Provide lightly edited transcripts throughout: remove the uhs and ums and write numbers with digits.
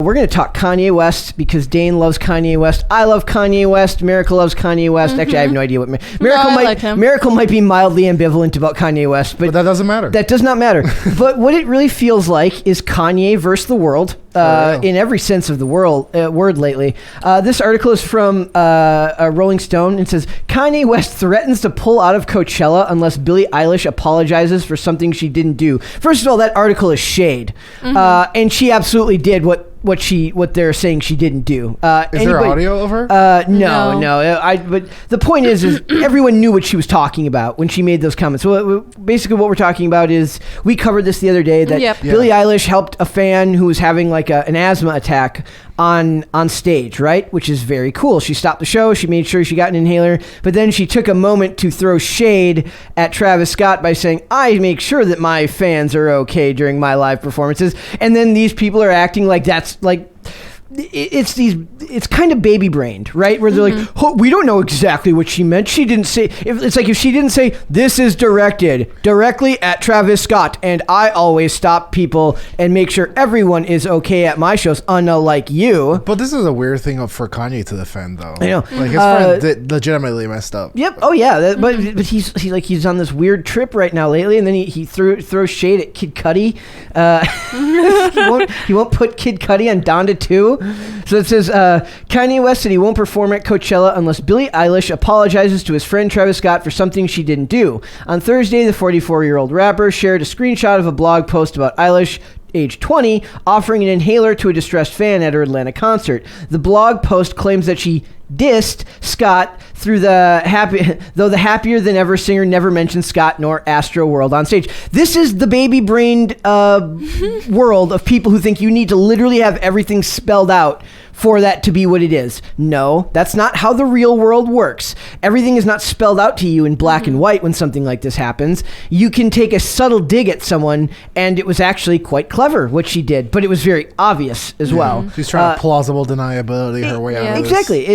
We're going to talk Kanye West because Dane loves Kanye West. I love Kanye West. Miracle loves Kanye West. Actually, I have no idea what Miracle might be mildly ambivalent about Kanye West, but that doesn't matter. That does not matter. But what it really feels like is Kanye versus the world. In every sense of the word lately. This article is from Rolling Stone. It says, Kanye West threatens to pull out of Coachella unless Billie Eilish apologizes for something she didn't do. First of all, that article is shade. And she absolutely did what they're saying she didn't do. Is there audio of her? No. But the point is everyone knew what she was talking about when she made those comments. So basically what we're talking about is, we covered this the other day, that Billie Eilish helped a fan who was having like an asthma attack on stage, right? Which is very cool. She stopped the show. She made sure she got an inhaler, but then she took a moment to throw shade at Travis Scott by saying, I make sure that my fans are okay during my live performances. And then these people are acting like that's like, it's kind of baby brained, right? Where they're like, oh, we don't know exactly what she meant. She didn't say, if she didn't say, this is directed directly at Travis Scott, and I always stop people and make sure everyone is okay at my shows, unlike you. But this is a weird thing for Kanye to defend, though. I know. Like, his friend legitimately messed up. Yep. Oh yeah. But he's on this weird trip right now lately, and then he throws shade at Kid Cudi. He won't put Kid Cudi on Donda 2. So it says, Kanye West said he won't perform at Coachella unless Billie Eilish apologizes to his friend Travis Scott for something she didn't do. On Thursday, the 44-year-old rapper shared a screenshot of a blog post about Eilish, age 20, offering an inhaler to a distressed fan at her Atlanta concert. The blog post claims that she dissed Scott though the happier than ever singer never mentioned Scott nor Astro World on stage. This is the baby brained world of people who think you need to literally have everything spelled out for that to be what it is. No, that's not how the real world works. Everything is not spelled out to you in black and white when something like this happens. You can take a subtle dig at someone, and it was actually quite clever what she did, but it was very obvious as well. She's trying to plausible deniability her way out of this. Exactly.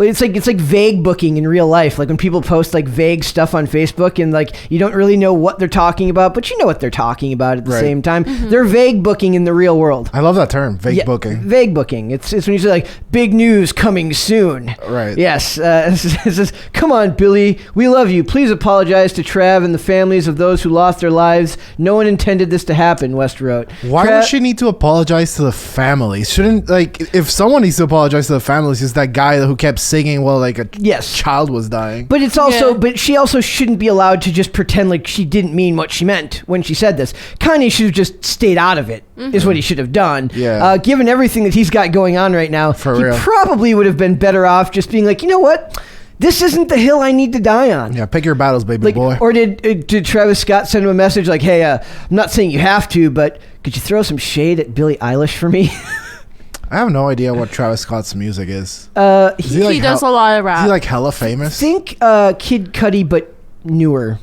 It's like vague booking in real life. Like when people post like vague stuff on Facebook and like you don't really know what they're talking about, but you know what they're talking about at the same time. They're vague booking in the real world. I love that term, vague booking. Vague booking. It's when you say like big news coming soon. Right. Yes. It says, come on, Billie. We love you. Please apologize to Trav and the families of those who lost their lives. No one intended this to happen, West wrote. Why would she need to apologize to the families? Shouldn't, like, if someone needs to apologize to the families, it's that guy who kept singing while like a child was dying. But it's also, but she also shouldn't be allowed to just pretend like she didn't mean what she meant when she said this. Kanye should have just stayed out of it, is what he should have done. Yeah. Given everything that he's got going on right now, he probably would have been better off just being like, you know what? This isn't the hill I need to die on. Yeah, pick your battles, baby boy. Or did Travis Scott send him a message like, hey, I'm not saying you have to, but could you throw some shade at Billie Eilish for me? I have no idea what Travis Scott's music is. He does a lot of rap. Is he like hella famous? Think Kid Cudi, but newer.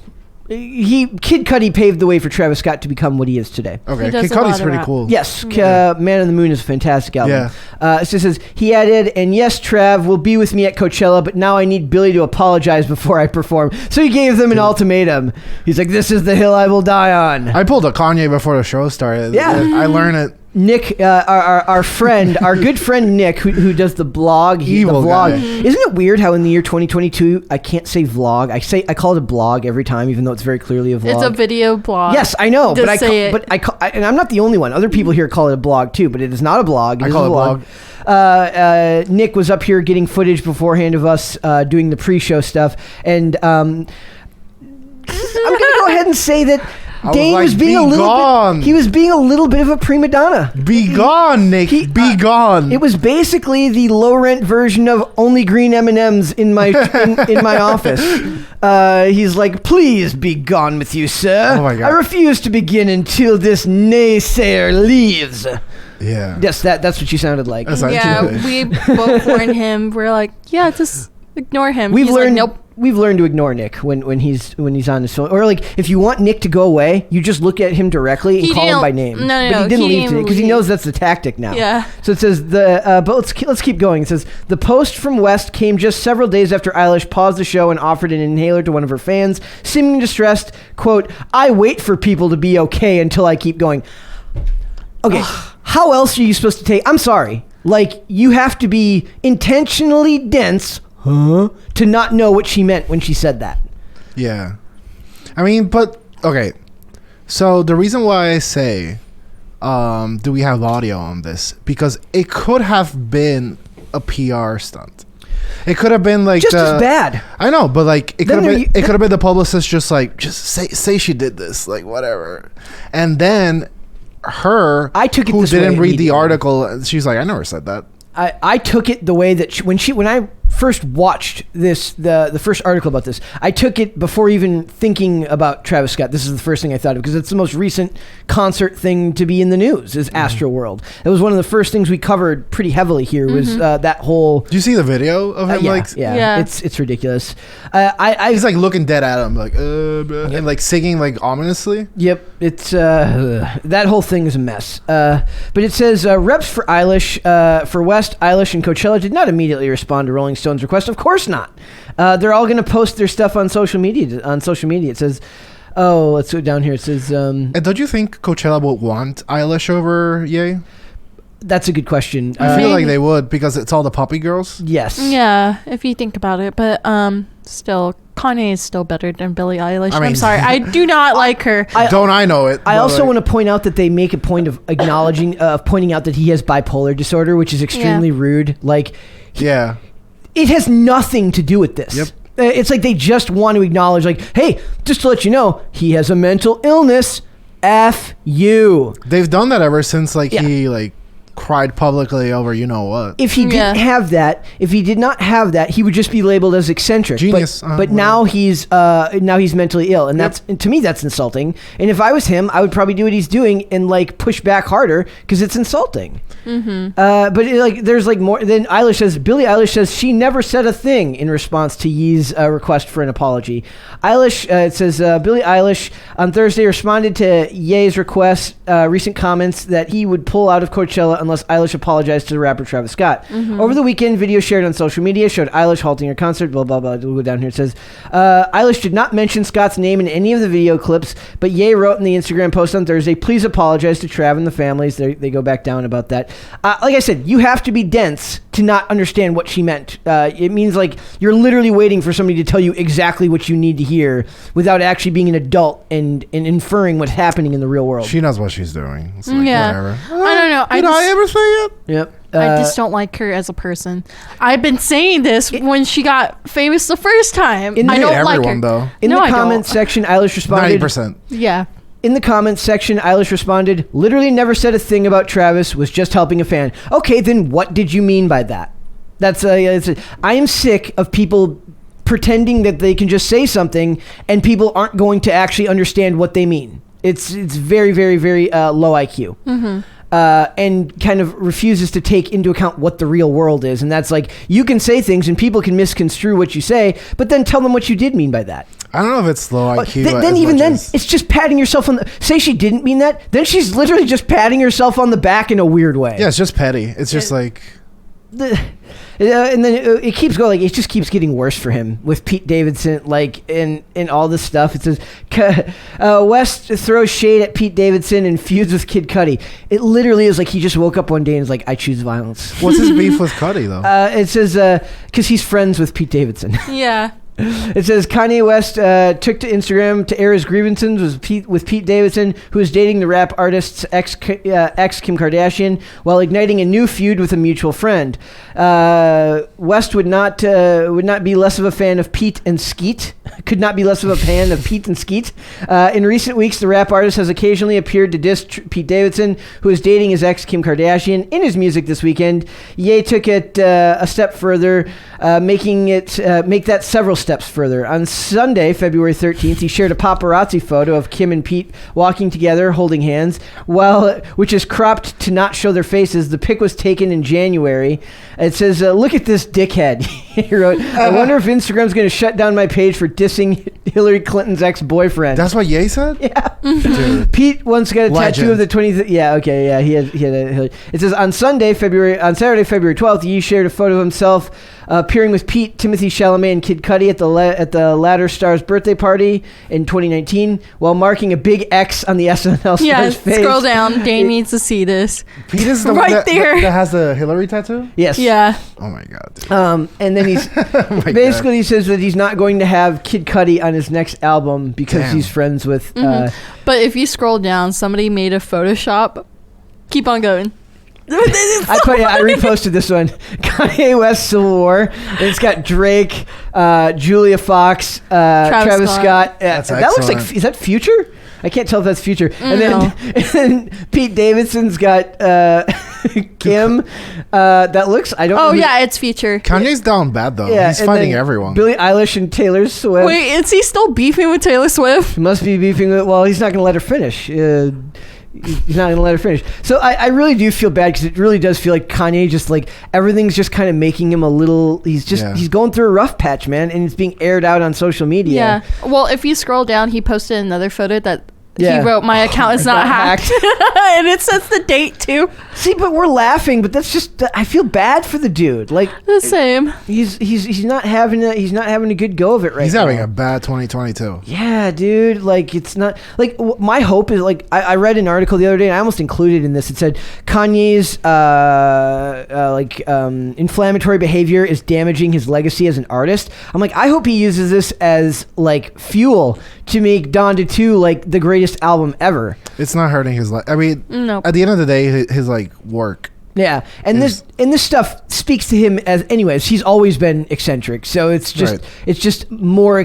Kid Cudi paved the way for Travis Scott to become what he is today. Okay, Kid Cudi's pretty cool. Yes, Man on the Moon is a fantastic album. Yeah. It says, he added, and yes, Trav will be with me at Coachella, but now I need Billie to apologize before I perform. So he gave them an ultimatum. He's like, this is the hill I will die on. I pulled a Kanye before the show started. Yeah. I learned it. Nick, our friend, our good friend Nick, who does the blog, Evil vlog. guy. Isn't it weird how in the year 2022 I can't say vlog? I call it a blog every time, even though it's very clearly a vlog. It's a video blog. Yes, I know, Just and I'm not the only one. Other people here call it a blog too, but it is not a blog. I call it a blog. Nick was up here getting footage beforehand of us doing the pre-show stuff, and I'm gonna go ahead and say that. Dane was being a little bit. He was being a little bit of a prima donna. Be gone, Nick. Be gone. It was basically the low rent version of only green M&Ms in my in my office. He's like, please be gone with you, sir. Oh my God. I refuse to begin until this naysayer leaves. Yeah. Yes, that's what you sounded like. Yeah, we both warned him. We're like, yeah, just ignore him. He's like, nope. We've learned to ignore Nick when he's on his phone. Or like if you want Nick to go away, you just look at him directly and call him by name. No, but he didn't leave today because he knows that's the tactic now. Yeah. So it says but let's keep going. It says the post from West came just several days after Eilish paused the show and offered an inhaler to one of her fans, seeming distressed. Quote, I wait for people to be okay until I keep going. Okay. how else are you supposed to take? I'm sorry. Like, you have to be intentionally dense, to not know what she meant when she said that. Yeah. I mean, but, okay. So the reason why I say, do we have audio on this? Because it could have been a PR stunt. It could have been like just as bad. I know, but like it could have been the publicist just say she did this, like whatever. And then I took it who didn't read the article, she's like, I never said that. I took it the way that when I first watched this, the first article about this, I took it before even thinking about Travis Scott. This is the first thing I thought of because it's the most recent concert thing to be in the news is Astroworld. It was one of the first things we covered pretty heavily here was that whole... Do you see the video of him? Yeah. It's ridiculous. He's like looking dead at him like, and like singing like ominously. Yep. It's that whole thing is a mess. But it says reps for Eilish, for West, Eilish, and Coachella did not immediately respond to Rolling Stone's request. Of course not. They're all going to post their stuff on social media. It says, let's go down here. It says, and don't you think Coachella would want Eilish over Ye? That's a good question. I feel like they would because it's all the poppy girls. Yes. Yeah, if you think about it, but still, Kanye is still better than Billie Eilish. I'm sorry, I do not like her. I know it. I also want to point out that they make a point of pointing out that he has bipolar disorder, which is extremely rude. Like, it has nothing to do with this. Yep. It's like they just want to acknowledge, like, hey, just to let you know, he has a mental illness. F you. They've done that ever since, like, he, like, cried publicly over you know what. If he didn't have that, if he did not have that, he would just be labeled as eccentric. Genius. But now he's mentally ill, and that's, to me, that's insulting. And if I was him, I would probably do what he's doing and like push back harder because it's insulting. But there's like more. Then Eilish says, Billie Eilish says she never said a thing in response to Ye's request for an apology. Eilish, it says Billie Eilish on Thursday responded to Ye's request, recent comments that he would pull out of Coachella unless Eilish apologized to the rapper Travis Scott. Over the weekend, video shared on social media showed Eilish halting her concert, blah, blah, blah. We'll go down here. It says, Eilish did not mention Scott's name in any of the video clips, but Ye wrote in the Instagram post on Thursday, please apologize to Trav and the families. They go back down about that. Like I said, you have to be dense to not understand what she meant. It means like you're literally waiting for somebody to tell you exactly what you need to hear without actually being an adult and inferring what's happening in the real world. She knows what she's doing. It's like, whatever. I don't know. Did I ever say it? Yep. I just don't like her as a person. I've been saying this when she got famous the first time. I don't like her. Though. In the comments section, Eilish responded... 90%. Yeah. In the comments section, Eilish responded, literally never said a thing about Travis, was just helping a fan. Okay, then what did you mean by that? I am sick of people pretending that they can just say something and people aren't going to actually understand what they mean. It's very, very, very low IQ. And kind of refuses to take into account what the real world is. And that's like, you can say things and people can misconstrue what you say, but then tell them what you did mean by that. I don't know if it's low IQ. Then it's just patting yourself on the... Say she didn't mean that, then she's literally just patting herself on the back in a weird way. Yeah, it's just petty. It's just like... And then it keeps going, like it just keeps getting worse for him with Pete Davidson, like in all this stuff. It says West throws shade at Pete Davidson and feuds with Kid Cudi. It literally is like he just woke up one day and is like, I choose violence. What's his beef with Cudi though? It says because he's friends with Pete Davidson. Yeah. It says Kanye West took to Instagram to air his grievances with Pete Davidson, who is dating the rap artist's ex Kim Kardashian, while igniting a new feud with a mutual friend. West would not be less of a fan of Pete and Skeet. Could not be less of a fan of Pete and Skeet. In recent weeks, the rap artist has occasionally appeared to diss Pete Davidson, who is dating his ex Kim Kardashian. In his music this weekend, Ye took it a step further, make that several steps further. On Sunday, February 13th, he shared a paparazzi photo of Kim and Pete walking together, holding hands, which is cropped to not show their faces. The pic was taken in January. It says, look at this dickhead. He wrote, I wonder if Instagram's going to shut down my page for dissing Hillary Clinton's ex-boyfriend. That's what Ye said? Yeah. Dude. Pete once got a tattoo of the 20th. Yeah, okay, yeah. He had a. It says on Saturday, February 12th, Ye shared a photo of himself appearing with Pete, Timothy Chalamet, and Kid Cudi at the latter star's birthday party in 2019, while marking a big X on the SNL star's face. Scroll down. Dane needs to see this. Pete is the right one there that has the Hillary tattoo? Yes. Yeah. Oh my god. Dude. And then he's basically he says that he's not going to have Kid Cudi on his next album because he's friends with. But if you scroll down, somebody made a Photoshop. Keep on going. I reposted this one. Kanye West Civil War. And it's got Drake, Julia Fox, Travis Scott. That's that looks like, is that Future? I can't tell if that's Future. And then Pete Davidson's got Kim. That looks. I don't. Oh yeah, it's Future. Kanye's down bad though. Yeah, he's fighting everyone. Billie Eilish and Taylor Swift. Wait, is he still beefing with Taylor Swift? He must be beefing with. Well, he's not going to let her finish. He's not going to let her finish. So I really do feel bad because it really does feel like Kanye just like everything's just kind of making him a little. He's going through a rough patch, man, and it's being aired out on social media. Yeah. Well, if you scroll down, he posted another photo that. He wrote, my account is not hacked. And it says the date, too. See, but we're laughing, but that's just, I feel bad for the dude. Like, the same. He's not having a good go of it right now. He's having a bad 2022. Yeah, dude. Like, it's not, like, my hope is, like, I read an article the other day, and I almost included in this. It said, Kanye's, inflammatory behavior is damaging his legacy as an artist. I'm like, I hope he uses this as, like, fuel to make Donda 2 like the greatest album ever. It's not hurting his life. I mean, nope. At the end of the day, his like work. Yeah, and this stuff speaks to him as, anyways. He's always been eccentric, so it's just more.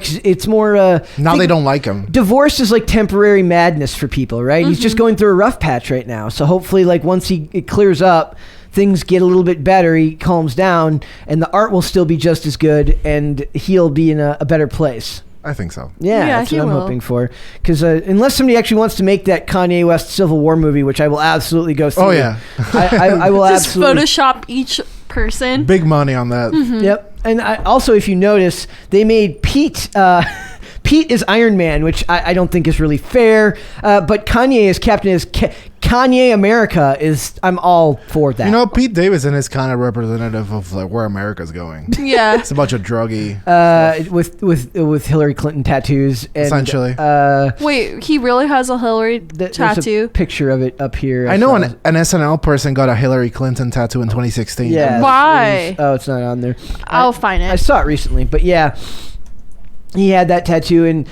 Now they don't like him. Divorce is like temporary madness for people, right? He's just going through a rough patch right now. So hopefully, like once it clears up, things get a little bit better. He calms down, and the art will still be just as good, and he'll be in a better place. I think so. Yeah, that's what I'm hoping for. Because unless somebody actually wants to make that Kanye West Civil War movie, which I will absolutely go see. Oh, yeah. I will just absolutely. Just Photoshop each person. Big money on that. Yep. And also, if you notice, they made Pete... Pete is Iron Man, which I don't think is really fair. But Kanye is Captain Kanye America is. I'm all for that. You know, Pete Davidson is kind of representative of like where America's going. Yeah, it's a bunch of druggy with Hillary Clinton tattoos. And, essentially. Wait, he really has a Hillary tattoo? There's a picture of it up here. I know an SNL person got a Hillary Clinton tattoo in 2016. Yeah. Why? It's not on there. I'll find it. I saw it recently, but yeah. He had that tattoo, and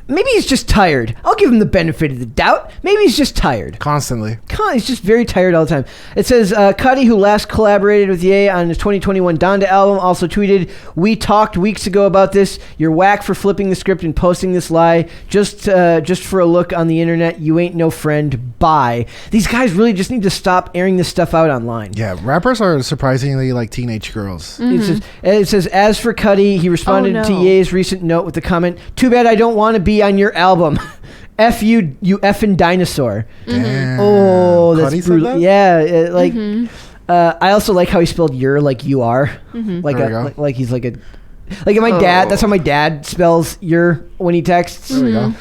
maybe he's just tired. I'll give him the benefit of the doubt. Maybe he's just tired. Constantly. He's just very tired all the time. It says, Cudi, who last collaborated with Ye on his 2021 Donda album, also tweeted, "We talked weeks ago about this. You're whack for flipping the script and posting this lie. Just for a look on the internet. You ain't no friend. Bye." These guys really just need to stop airing this stuff out online. Yeah, rappers are surprisingly like teenage girls. It says, as for Cudi, he responded to Ye's recent note with the comment, "Too bad I don't want to be on your album. F you, you effing dinosaur." Damn. Oh, that's Cudi brutal. said Yeah, I also like how he spelled "you're" like "you are," like he's like my dad. That's how my dad spells "you're" when he texts. There we go.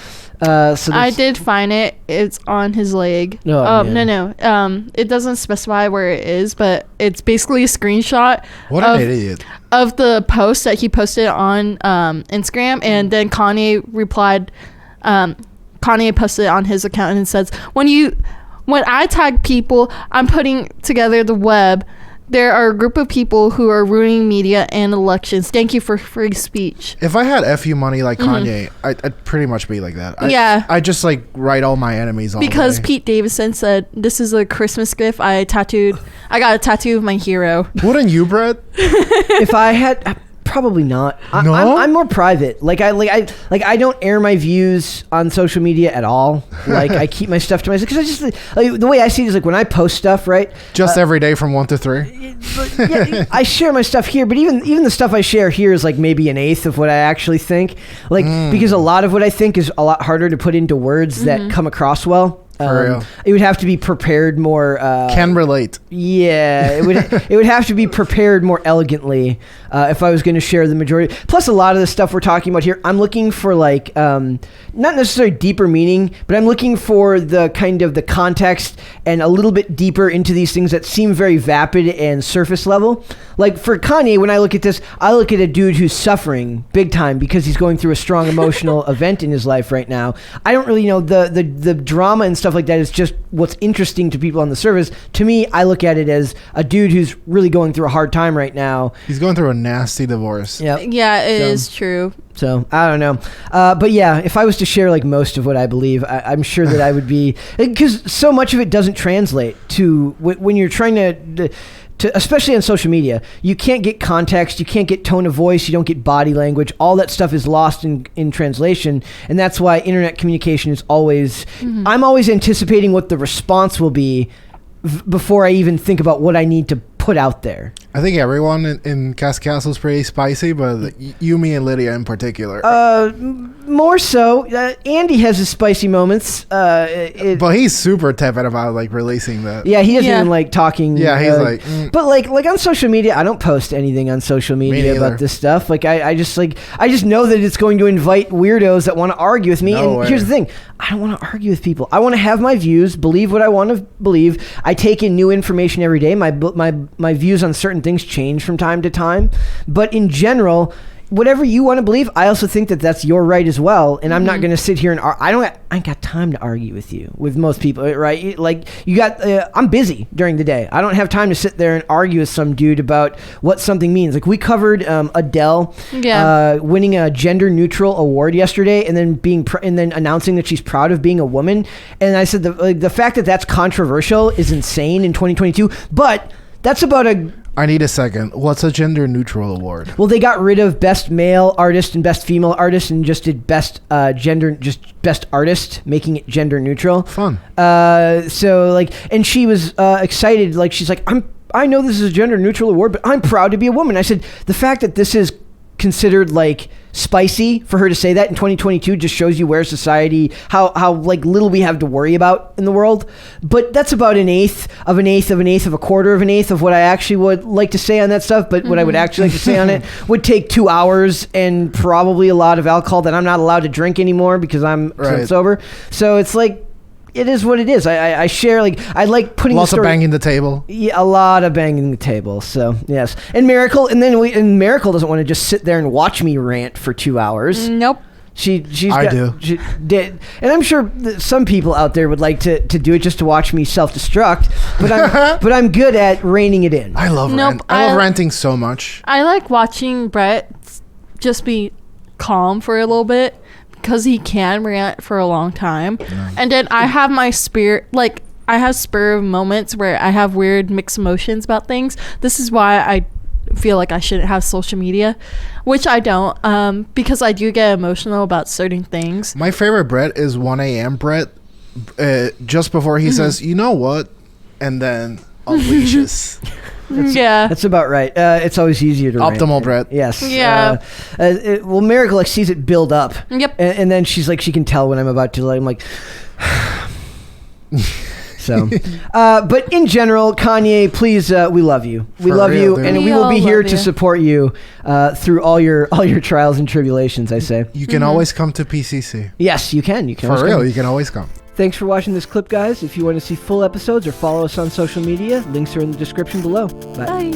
So I did find it. It's on his leg. No. It doesn't specify where it is, but it's basically a screenshot. What an idiot. Of the post that he posted on Instagram, and then Kanye replied. Kanye posted it on his account, and it says, "When I tag people, I'm putting together the web. There are a group of people who are ruining media and elections. Thank you for free speech." If I had FU money like Kanye, I'd pretty much be like that. I just like write all my enemies on. Because Pete Davidson said, "This is a Christmas gift. I got a tattoo of my hero." Wouldn't you, Brett? If I had... Probably not. No? I'm more private. I don't air my views on social media at all. Like I keep my stuff to myself because I just like the way I see it is like when I post stuff, right? Just every day from 1 to 3. Yeah, I share my stuff here, but even the stuff I share here is like maybe an eighth of what I actually think. Because a lot of what I think is a lot harder to put into words that come across well. For real. It would have to be prepared more. Can relate. Yeah, it would. It would have to be prepared more elegantly if I was going to share the majority. Plus, a lot of the stuff we're talking about here, I'm looking for like not necessarily deeper meaning, but I'm looking for the kind of the context and a little bit deeper into these things that seem very vapid and surface level. Like for Kanye, when I look at this, I look at a dude who's suffering big time because he's going through a strong emotional event in his life right now. I don't really know the drama and stuff like that is just what's interesting to people on the surface. To me, I look at it as a dude who's really going through a hard time right now. He's going through a nasty divorce. Yep. Yeah, it is true. So I don't know, but yeah, if I was to share like most of what I believe, I'm sure that I would be, because so much of it doesn't translate to when you're trying to, especially on social media, you can't get context, you can't get tone of voice, you don't get body language. All that stuff is lost in translation, and that's why internet communication is always. I'm always anticipating what the response will be before I even think about what I need to put out there. I think everyone in Castle is pretty spicy, but you, me, and Lydia in particular. More so. Andy has his spicy moments. But he's super tepid about like releasing that. Yeah, he doesn't even like talking. Yeah, he's like. But like on social media, I don't post anything on social media about this stuff. Like I just know that it's going to invite weirdos that want to argue with me. Here's the thing: I don't want to argue with people. I want to have my views, believe what I want to believe. I take in new information every day. My views on certain things change from time to time, but in general, whatever you want to believe, I also think that that's your right as well. And I'm not going to sit here and I ain't got time to argue with most people, right? Like you got, I'm busy during the day. I don't have time to sit there and argue with some dude about what something means. Like we covered Adele winning a gender neutral award yesterday, and then and then announcing that she's proud of being a woman. And I said the fact that that's controversial is insane in 2022, but that's about I need a second. What's a gender neutral award? Well, they got rid of best male artist and best female artist and just did best best artist, making it gender neutral. Fun. So like, and she was excited. Like she's like, I know this is a gender neutral award, but I'm proud to be a woman. I said the fact that this is considered like spicy for her to say that in 2022 just shows you where society, how like little we have to worry about in the world. But that's about an eighth of a quarter of an eighth of what I actually would like to say on that stuff. But what I would actually like to say on it would take 2 hours and probably a lot of alcohol that I'm not allowed to drink anymore because I'm sober. So it's like, it is what it is. I share, like, I like putting lots of banging the table. Yeah, a lot of banging the table. So yes, and Miracle, and Miracle doesn't want to just sit there and watch me rant for 2 hours. Nope. She did, and I'm sure that some people out there would like to do it just to watch me self-destruct. But I'm good at reining it in. I love I love ranting so much. I like watching Brett just be calm for a little bit, because he can rant for a long time. And then I have my I have spur moments where I have weird mixed emotions about things. This is why I feel like I shouldn't have social media, which I don't, because I do get emotional about certain things. My favorite Brett is 1 a.m. Brett, just before he says, you know what, and then unleashes. That's about right. It's always easier to optimal Brett. Yes. Yeah. Well, Miracle like sees it build up. Yep. And then she's like, she can tell when I'm about to. Like, I'm like. So, but in general, Kanye, please, we love you. We love you, and we will be here to support you through all your trials and tribulations. I say you can always come to PCC. Yes, you can. You can for real. You can always come. Thanks for watching this clip, guys. If you want to see full episodes or follow us on social media, links are in the description below. Bye.